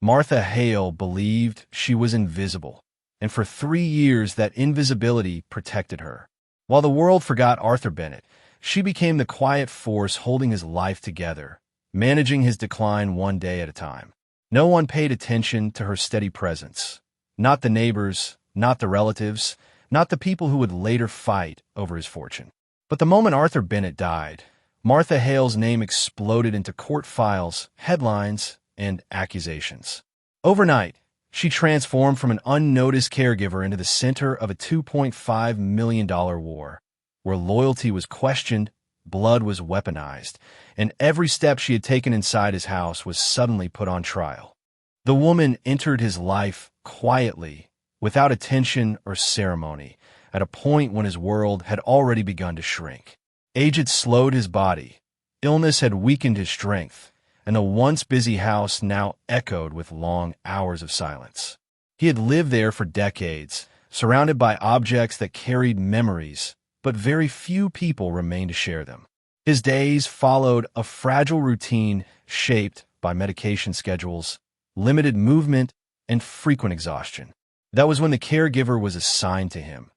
Martha Hale believed she was invisible, and for 3 years that invisibility protected her. While the world forgot Arthur Bennett, she became the quiet force holding his life together, managing his decline one day at a time. No one paid attention to her steady presence. Not the neighbors, not the relatives, not the people who would later fight over his fortune. But the moment Arthur Bennett died, Martha Hale's name exploded into court files, headlines, and accusations. Overnight, she transformed from an unnoticed caregiver into the center of a $2.5 million war, where loyalty was questioned, blood was weaponized, and every step she had taken inside his house was suddenly put on trial. The woman entered his life quietly, without attention or ceremony, at a point when his world had already begun to shrink. Age had slowed his body, illness had weakened his strength, and the once busy house now echoed with long hours of silence. He had lived there for decades, surrounded by objects that carried memories, but very few people remained to share them. His days followed a fragile routine shaped by medication schedules, limited movement, and frequent exhaustion. That was when the caregiver was assigned to him,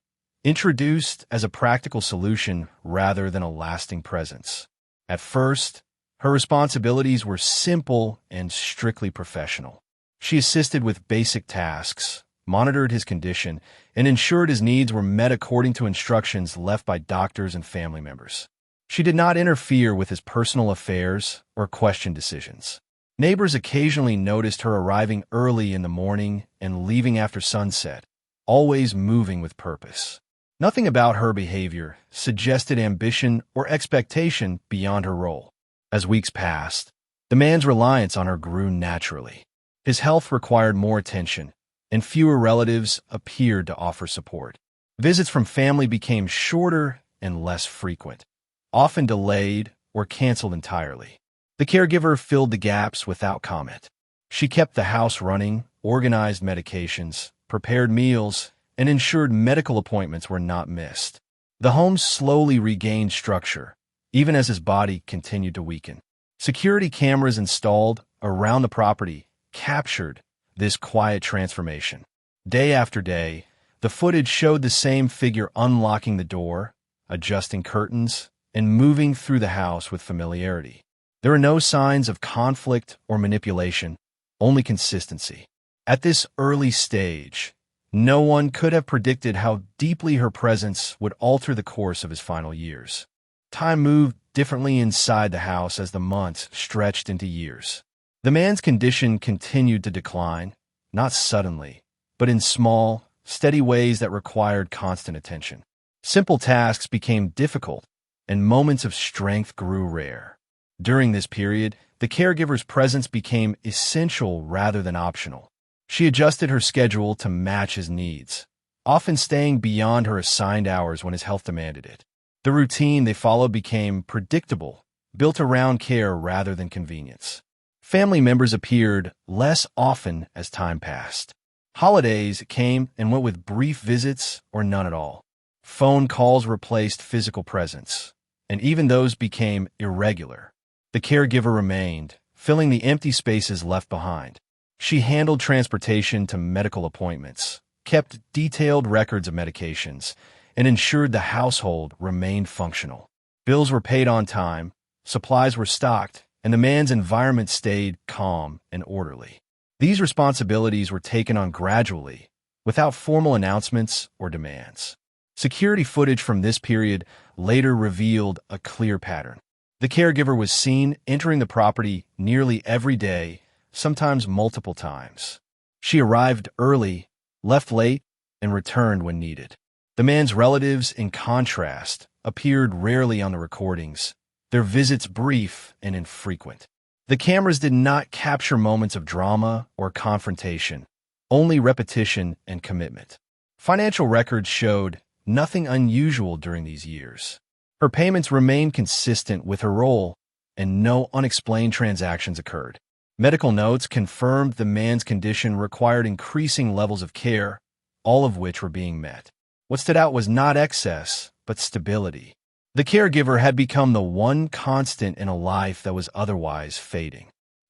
introduced as a practical solution rather than a lasting presence. At first, her responsibilities were simple and strictly professional. She assisted with basic tasks, monitored his condition, and ensured his needs were met according to instructions left by doctors and family members. She did not interfere with his personal affairs or question decisions. Neighbors occasionally noticed her arriving early in the morning and leaving after sunset, always moving with purpose. Nothing about her behavior suggested ambition or expectation beyond her role. As weeks passed, the man's reliance on her grew naturally. His health required more attention, and fewer relatives appeared to offer support. Visits from family became shorter and less frequent, often delayed or canceled entirely. The caregiver filled the gaps without comment. She kept the house running, organized medications, prepared meals, and ensured medical appointments were not missed. The home slowly regained structure, even as his body continued to weaken. Security cameras installed around the property captured this quiet transformation. Day after day, the footage showed the same figure unlocking the door, adjusting curtains, and moving through the house with familiarity. There were no signs of conflict or manipulation, only consistency. At this early stage, no one could have predicted how deeply her presence would alter the course of his final years. Time moved differently inside the house as the months stretched into years. The man's condition continued to decline, not suddenly, but in small, steady ways that required constant attention. Simple tasks became difficult, and moments of strength grew rare. During this period, the caregiver's presence became essential rather than optional. She adjusted her schedule to match his needs, often staying beyond her assigned hours when his health demanded it. The routine they followed became predictable, built around care rather than convenience. Family members appeared less often as time passed. Holidays came and went with brief visits or none at all. Phone calls replaced physical presence, and even those became irregular. The caregiver remained, filling the empty spaces left behind. She handled transportation to medical appointments, kept detailed records of medications, and ensured the household remained functional. Bills were paid on time, supplies were stocked, and the man's environment stayed calm and orderly. These responsibilities were taken on gradually, without formal announcements or demands. Security footage from this period later revealed a clear pattern. The caregiver was seen entering the property nearly every day, sometimes multiple times. She arrived early, left late, and returned when needed. The man's relatives, in contrast, appeared rarely on the recordings, their visits brief and infrequent. The cameras did not capture moments of drama or confrontation, only repetition and commitment. Financial records showed nothing unusual during these years. Her payments remained consistent with her role, and no unexplained transactions occurred. Medical notes confirmed the man's condition required increasing levels of care, all of which were being met. What stood out was not excess, but stability. The caregiver had become the one constant in a life that was otherwise fading.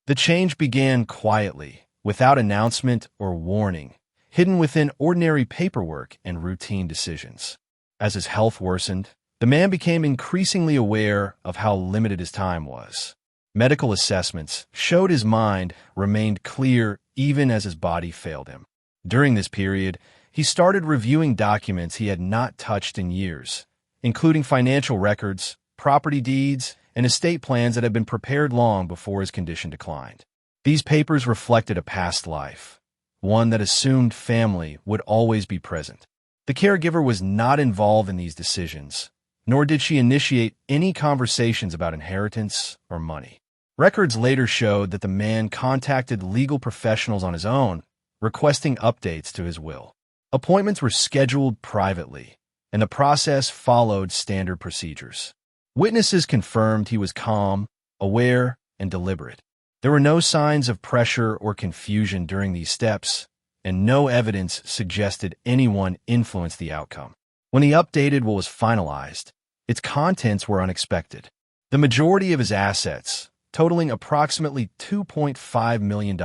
The change began quietly, without announcement or warning, hidden within ordinary paperwork and routine decisions. As his health worsened, the man became increasingly aware of how limited his time was. Medical assessments showed his mind remained clear even as his body failed him. During this period, he started reviewing documents he had not touched in years, including financial records, property deeds, and estate plans that had been prepared long before his condition declined. These papers reflected a past life, one that assumed family would always be present. The caregiver was not involved in these decisions, nor did she initiate any conversations about inheritance or money. Records later showed that the man contacted legal professionals on his own, requesting updates to his will. Appointments were scheduled privately, and the process followed standard procedures. Witnesses confirmed he was calm, aware, and deliberate. There were no signs of pressure or confusion during these steps, and no evidence suggested anyone influenced the outcome. When he updated what was finalized, its contents were unexpected. The majority of his assets, totaling approximately $2.5 million,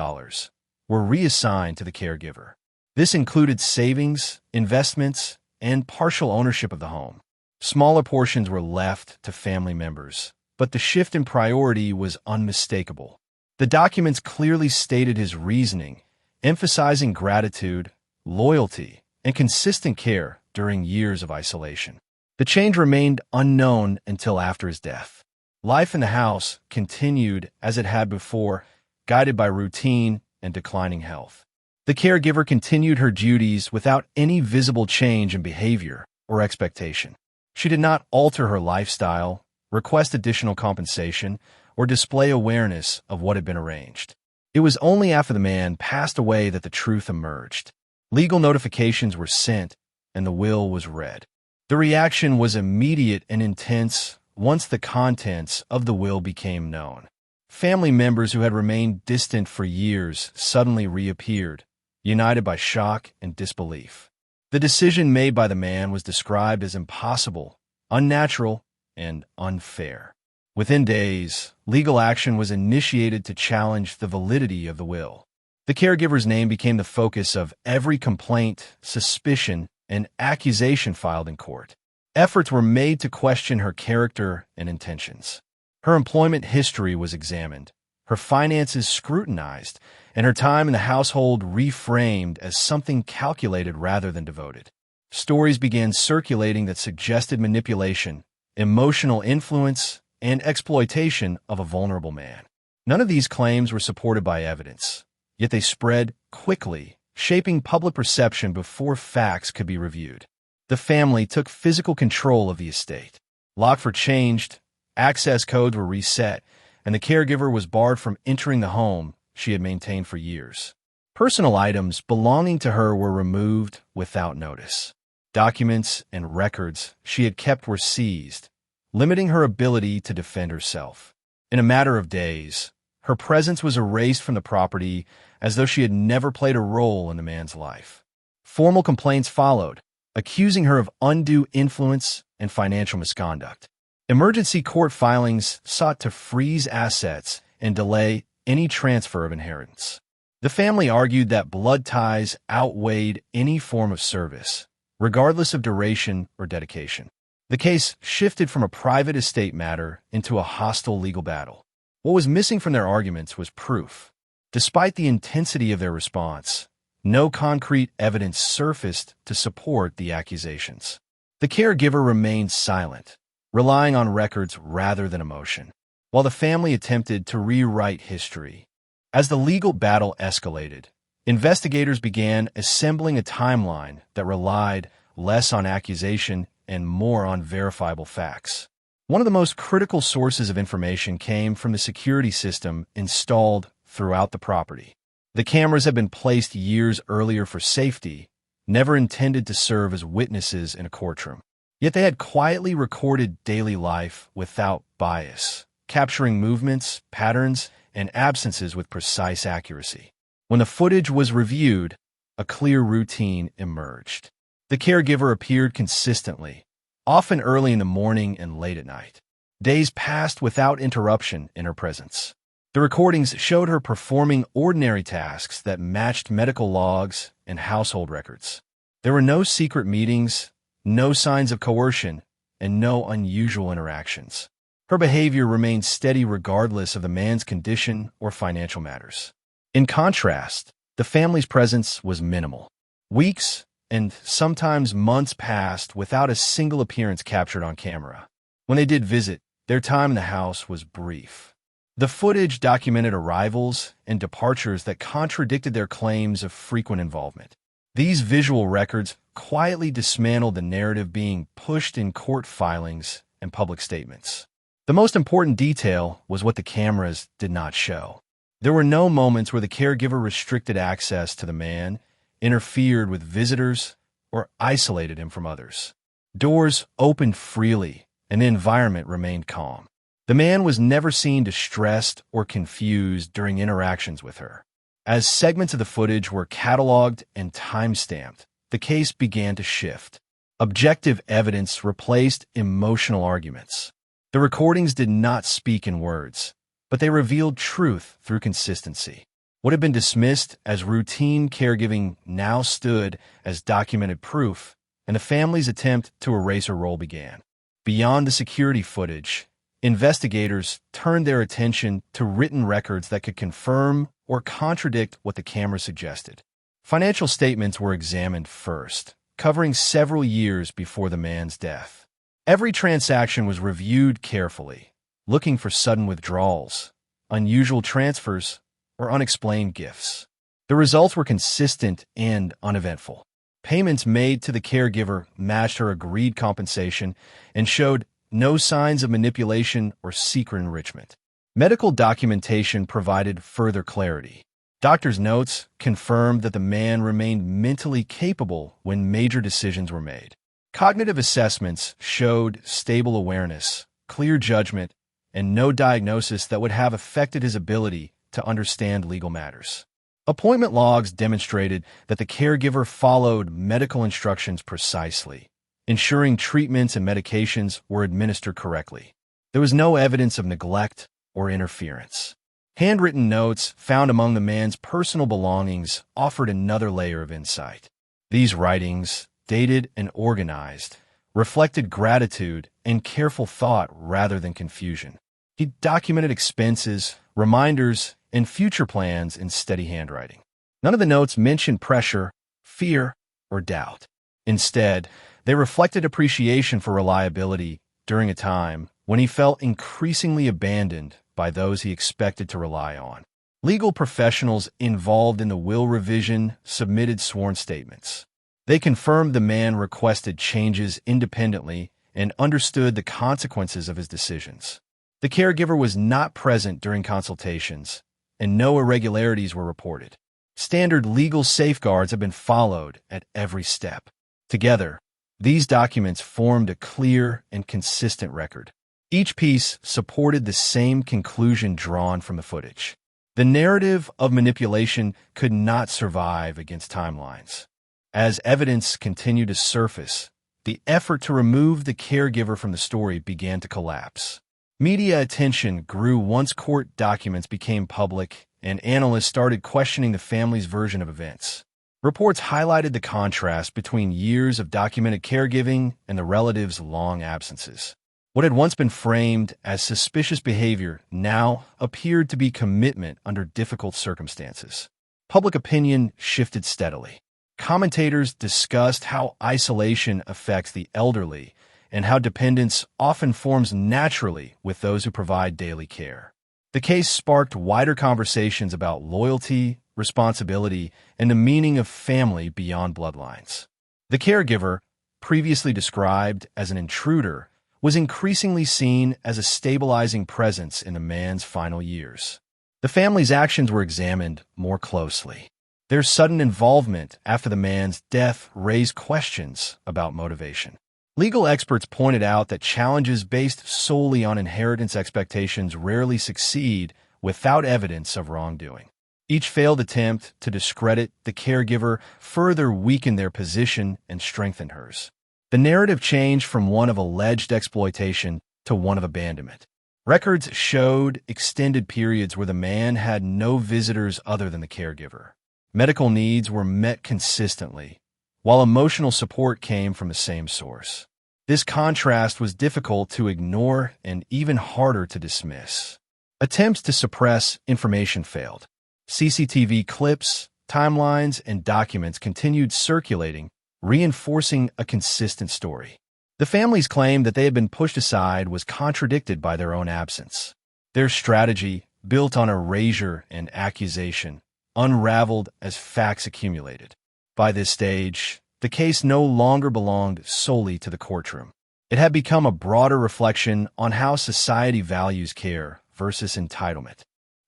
were reassigned to the caregiver. This included savings, investments, and partial ownership of the home. Smaller portions were left to family members, but the shift in priority was unmistakable. The documents clearly stated his reasoning, emphasizing gratitude, loyalty, and consistent care during years of isolation. The change remained unknown until after his death. Life in the house continued as it had before, guided by routine and declining health. The caregiver continued her duties without any visible change in behavior or expectation. She did not alter her lifestyle, request additional compensation, or display awareness of what had been arranged. It was only after the man passed away that the truth emerged. Legal notifications were sent, and the will was read. The reaction was immediate and intense once the contents of the will became known. Family members who had remained distant for years suddenly reappeared, united by shock and disbelief. The decision made by the man was described as impossible, unnatural, and unfair. Within days, legal action was initiated to challenge the validity of the will. The caregiver's name became the focus of every complaint, suspicion, and accusation filed in court. Efforts were made to question her character and intentions. Her employment history was examined, her finances scrutinized, and her time in the household reframed as something calculated rather than devoted. Stories began circulating that suggested manipulation, emotional influence, and exploitation of a vulnerable man. None of these claims were supported by evidence, yet they spread quickly, shaping public perception before facts could be reviewed. The family took physical control of the estate. Locks were changed, access codes were reset, and the caregiver was barred from entering the home she had maintained for years. Personal items belonging to her were removed without notice. Documents and records she had kept were seized, limiting her ability to defend herself. In a matter of days, her presence was erased from the property as though she had never played a role in the man's life. Formal complaints followed, accusing her of undue influence and financial misconduct. Emergency court filings sought to freeze assets and delay any transfer of inheritance. The family argued that blood ties outweighed any form of service, regardless of duration or dedication. The case shifted from a private estate matter into a hostile legal battle. What was missing from their arguments was proof. Despite the intensity of their response, no concrete evidence surfaced to support the accusations. The caregiver remained silent, relying on records rather than emotion, while the family attempted to rewrite history. As the legal battle escalated, investigators began assembling a timeline that relied less on accusation and more on verifiable facts. One of the most critical sources of information came from the security system installed throughout the property. The cameras had been placed years earlier for safety, never intended to serve as witnesses in a courtroom. Yet they had quietly recorded daily life without bias, capturing movements, patterns, and absences with precise accuracy. When the footage was reviewed, a clear routine emerged. The caregiver appeared consistently, often early in the morning and late at night. Days passed without interruption in her presence. The recordings showed her performing ordinary tasks that matched medical logs and household records. There were no secret meetings, no signs of coercion, and no unusual interactions. Her behavior remained steady regardless of the man's condition or financial matters. In contrast, the family's presence was minimal. Weeks and sometimes months passed without a single appearance captured on camera. When they did visit, their time in the house was brief. The footage documented arrivals and departures that contradicted their claims of frequent involvement. These visual records quietly dismantled the narrative being pushed in court filings and public statements. The most important detail was what the cameras did not show. There were no moments where the caregiver restricted access to the man, interfered with visitors, or isolated him from others. Doors opened freely, and the environment remained calm. The man was never seen distressed or confused during interactions with her. As segments of the footage were cataloged and time-stamped, the case began to shift. Objective evidence replaced emotional arguments. The recordings did not speak in words, but they revealed truth through consistency. What had been dismissed as routine caregiving now stood as documented proof, and the family's attempt to erase her role began. Beyond the security footage, investigators turned their attention to written records that could confirm or contradict what the camera suggested. Financial statements were examined first, covering several years before the man's death. Every transaction was reviewed carefully, looking for sudden withdrawals, unusual transfers, or unexplained gifts. The results were consistent and uneventful. Payments made to the caregiver matched her agreed compensation and showed no signs of manipulation or secret enrichment. Medical documentation provided further clarity. Doctors' notes confirmed that the man remained mentally capable when major decisions were made. Cognitive assessments showed stable awareness, clear judgment, and no diagnosis that would have affected his ability to understand legal matters. Appointment logs demonstrated that the caregiver followed medical instructions precisely, ensuring treatments and medications were administered correctly. There was no evidence of neglect or interference. Handwritten notes found among the man's personal belongings offered another layer of insight. These writings, dated and organized, reflected gratitude and careful thought rather than confusion. He documented expenses, reminders, and future plans in steady handwriting. None of the notes mentioned pressure, fear, or doubt. Instead, they reflected appreciation for reliability during a time when he felt increasingly abandoned by those he expected to rely on. Legal professionals involved in the will revision submitted sworn statements. They confirmed the man requested changes independently and understood the consequences of his decisions. The caregiver was not present during consultations, and no irregularities were reported. Standard legal safeguards have been followed at every step. Together, these documents formed a clear and consistent record. Each piece supported the same conclusion drawn from the footage. The narrative of manipulation could not survive against timelines. As evidence continued to surface, the effort to remove the caregiver from the story began to collapse. Media attention grew once court documents became public and analysts started questioning the family's version of events. Reports highlighted the contrast between years of documented caregiving and the relative's long absences. What had once been framed as suspicious behavior now appeared to be commitment under difficult circumstances. Public opinion shifted steadily. Commentators discussed how isolation affects the elderly and how dependence often forms naturally with those who provide daily care. The case sparked wider conversations about loyalty, responsibility, and the meaning of family beyond bloodlines. The caregiver, previously described as an intruder, was increasingly seen as a stabilizing presence in the man's final years. The family's actions were examined more closely. Their sudden involvement after the man's death raised questions about motivation. Legal experts pointed out that challenges based solely on inheritance expectations rarely succeed without evidence of wrongdoing. Each failed attempt to discredit the caregiver further weakened their position and strengthened hers. The narrative changed from one of alleged exploitation to one of abandonment. Records showed extended periods where the man had no visitors other than the caregiver. Medical needs were met consistently, while emotional support came from the same source. This contrast was difficult to ignore and even harder to dismiss. Attempts to suppress information failed. CCTV clips, timelines, and documents continued circulating, reinforcing a consistent story. The family's claim that they had been pushed aside was contradicted by their own absence. Their strategy, built on erasure and accusation, unraveled as facts accumulated. By this stage, the case no longer belonged solely to the courtroom. It had become a broader reflection on how society values care versus entitlement.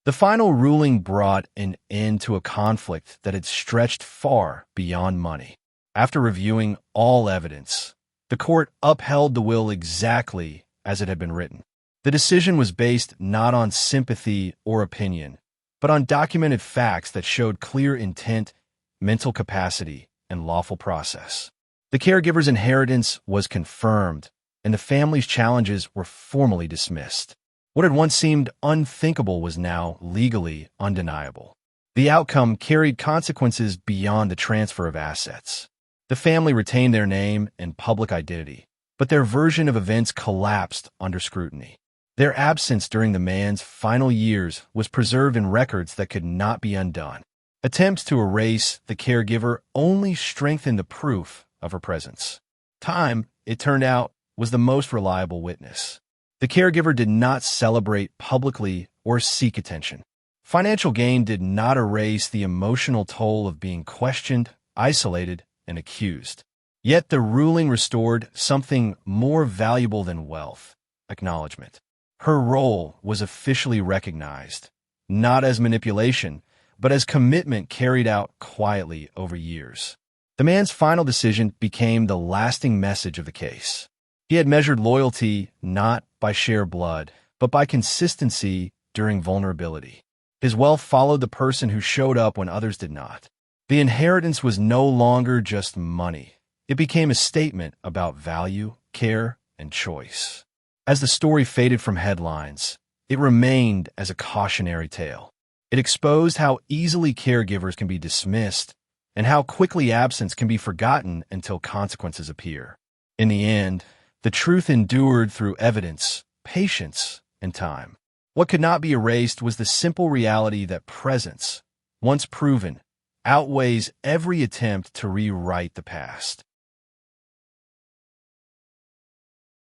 The final ruling brought an end to a conflict that had stretched far beyond money. After reviewing all evidence, the court upheld the will exactly as it had been written. The decision was based not on sympathy or opinion, but on documented facts that showed clear intent, mental capacity, and lawful process. The caregiver's inheritance was confirmed, and the family's challenges were formally dismissed. What had once seemed unthinkable was now legally undeniable. The outcome carried consequences beyond the transfer of assets. The family retained their name and public identity, but their version of events collapsed under scrutiny. Their absence during the man's final years was preserved in records that could not be undone. Attempts to erase the caregiver only strengthened the proof of her presence. Time, it turned out, was the most reliable witness. The caregiver did not celebrate publicly or seek attention. Financial gain did not erase the emotional toll of being questioned, isolated, and accused. Yet the ruling restored something more valuable than wealth: acknowledgement. Her role was officially recognized, not as manipulation, but as commitment carried out quietly over years. The man's final decision became the lasting message of the case. He had measured loyalty not by sheer blood, but by consistency during vulnerability. His wealth followed the person who showed up when others did not. The inheritance was no longer just money. It became a statement about value, care, and choice. As the story faded from headlines, it remained as a cautionary tale. It exposed how easily caregivers can be dismissed and how quickly absence can be forgotten until consequences appear. In the end, the truth endured through evidence, patience, and time. What could not be erased was the simple reality that presence, once proven, outweighs every attempt to rewrite the past.